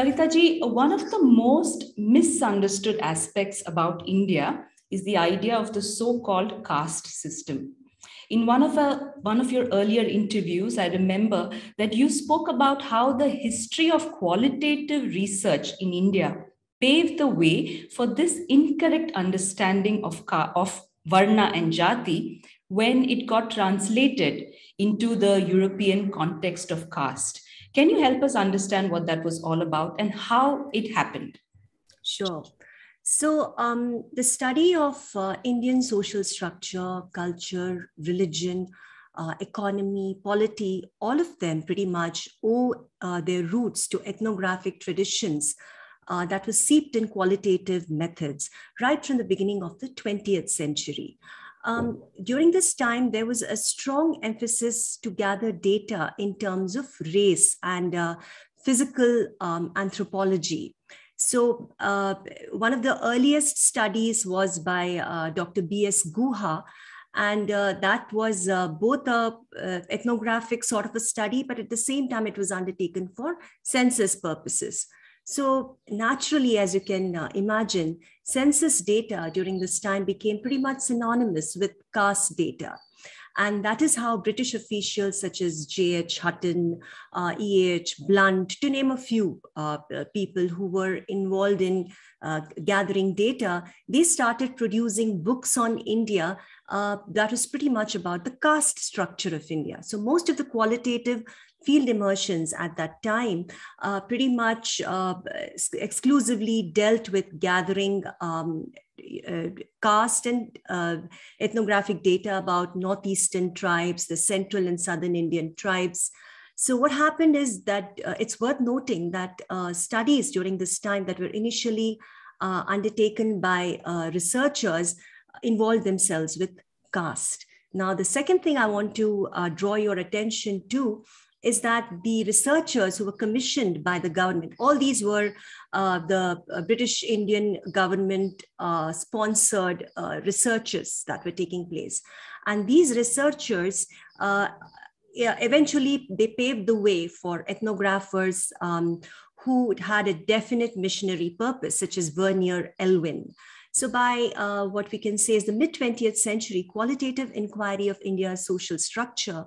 Sarita ji, one of the most misunderstood aspects about India is the idea of the so-called caste system. In one of your earlier interviews, I remember that you spoke about how the history of qualitative research in India paved the way for this incorrect understanding of Varna and Jati when it got translated into the European context of caste. Can you help us understand what that was all about and how it happened? Sure. So the study of Indian social structure, culture, religion, economy, polity, all of them pretty much owe their roots to ethnographic traditions that was seeped in qualitative methods right from the beginning of the 20th century. During this time, there was a strong emphasis to gather data in terms of race and physical anthropology. So one of the earliest studies was by Dr. B.S. Guha, and that was both a ethnographic sort of a study, but at the same time, it was undertaken for census purposes. So naturally, as you can imagine, census data during this time became pretty much synonymous with caste data. And that is how British officials such as J.H. Hutton, E.H. Blunt, to name a few people who were involved in gathering data, they started producing books on India that was pretty much about the caste structure of India. So most of the qualitative field immersions at that time pretty much exclusively dealt with gathering caste and ethnographic data about northeastern tribes, the central and southern Indian tribes. So what happened is that it's worth noting that studies during this time that were initially undertaken by researchers involved themselves with caste. Now, the second thing I want to draw your attention to is that the researchers who were commissioned by the government, all these were the British Indian government sponsored researches that were taking place. And these researchers, eventually they paved the way for ethnographers who had a definite missionary purpose, such as Vernier Elwin. So by what we can say is the mid-20th century, qualitative inquiry of India's social structure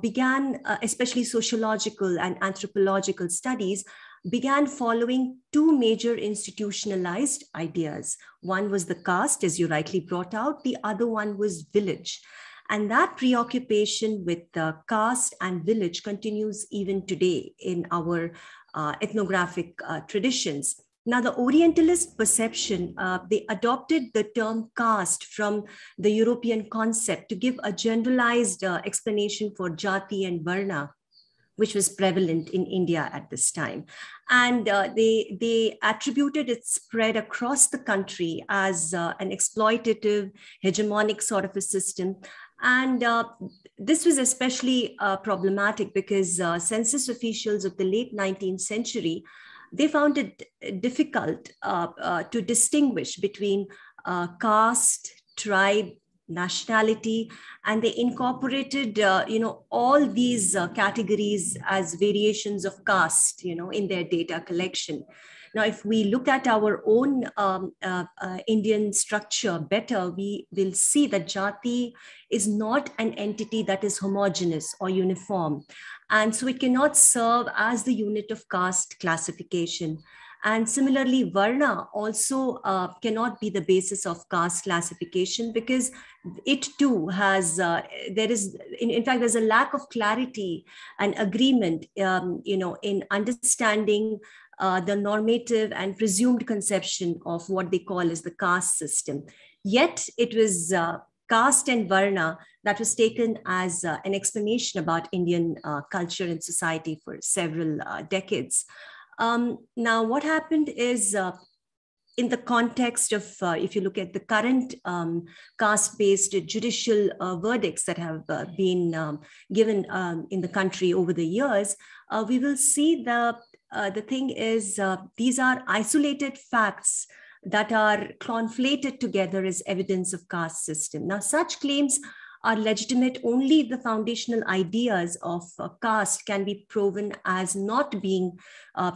began, especially sociological and anthropological studies, began following two major institutionalized ideas. One was the caste, as you rightly brought out. The other one was village. And that preoccupation with caste and village continues even today in our ethnographic traditions. Now, the Orientalist perception, they adopted the term caste from the European concept to give a generalized explanation for Jati and Varna, which was prevalent in India at this time. And they attributed its spread across the country as an exploitative, hegemonic sort of a system. And this was especially problematic because census officials of the late 19th century, they found it difficult to distinguish between caste, tribe, nationality, and they incorporated, all these categories as variations of caste, in their data collection. Now, if we look at our own Indian structure better, we will see that Jati is not an entity that is homogeneous or uniform. And so it cannot serve as the unit of caste classification. And similarly, Varna also cannot be the basis of caste classification because it too has, in fact, there's a lack of clarity and agreement, in understanding the normative and presumed conception of what they call as the caste system. Yet it was caste and Varna that was taken as an explanation about Indian culture and society for several decades. Now, what happened is in the context of, if you look at the current caste-based judicial verdicts that have been given in the country over the years, we will see the thing is these are isolated facts that are conflated together as evidence of caste system. Now, such claims are legitimate only if the foundational ideas of caste can be proven as not being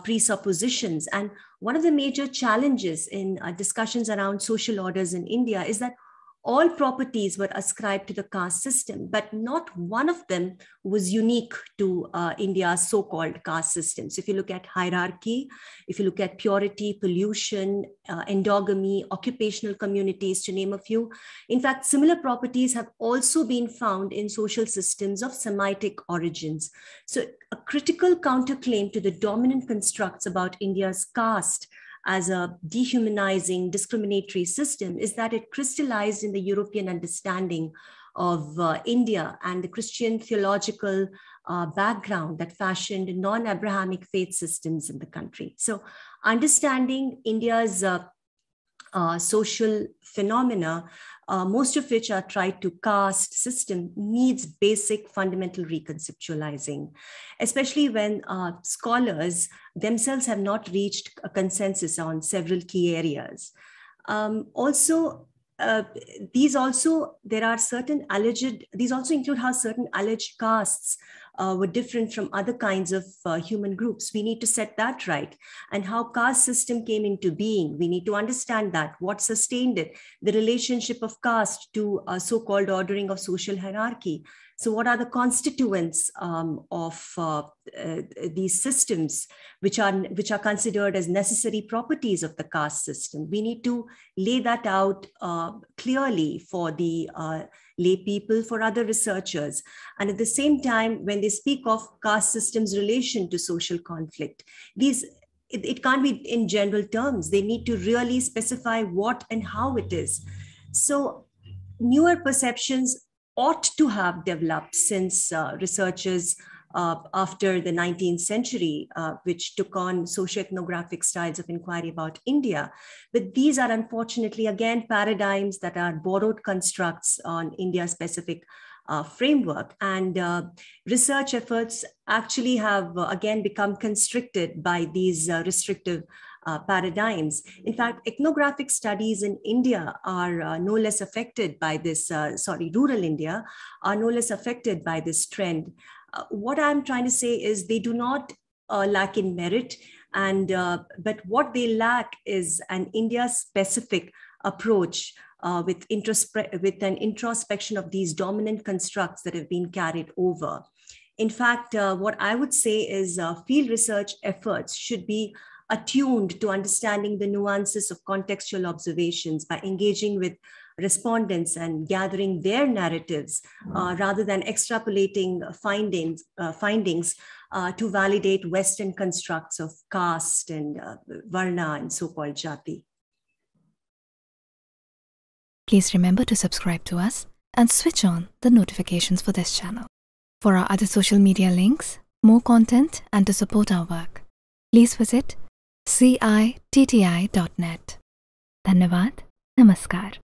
presuppositions. And one of the major challenges in discussions around social orders in India is that all properties were ascribed to the caste system, but not one of them was unique to India's so-called caste system. So if you look at hierarchy, if you look at purity, pollution, endogamy, occupational communities, to name a few, in fact, similar properties have also been found in social systems of Semitic origins. So a critical counterclaim to the dominant constructs about India's caste as a dehumanizing, discriminatory system is that it crystallized in the European understanding of India and the Christian theological background that fashioned non-Abrahamic faith systems in the country. So understanding India's social phenomena, most of which are tied to caste system, needs basic fundamental reconceptualizing, especially when scholars themselves have not reached a consensus on several key areas. These also include how certain alleged castes were different from other kinds of human groups. We need to set that right. And how caste system came into being, we need to understand that, what sustained it, the relationship of caste to a so-called ordering of social hierarchy. So what are the constituents of these systems which are considered as necessary properties of the caste system? We need to lay that out clearly for the lay people, for other researchers. And at the same time, when they speak of caste systems' relation to social conflict, it can't be in general terms. They need to really specify what and how it is. So newer perceptions ought to have developed since researchers after the 19th century, which took on socioethnographic styles of inquiry about India. But these are unfortunately, again, paradigms that are borrowed constructs on India-specific framework. And research efforts actually have, again, become constricted by these restrictive paradigms. In fact, ethnographic studies in India are no less affected by this, rural India are no less affected by this trend. What I'm trying to say is they do not lack in merit, but what they lack is an India-specific approach with an introspection of these dominant constructs that have been carried over. In fact, what I would say is field research efforts should be attuned to understanding the nuances of contextual observations by engaging with respondents and gathering their narratives rather than extrapolating findings to validate Western constructs of caste and Varna and so-called Jati. Please remember to subscribe to us and switch on the notifications for this channel. For our other social media links, more content, and to support our work, please visit citti.net. Dhanyavad. Namaskar.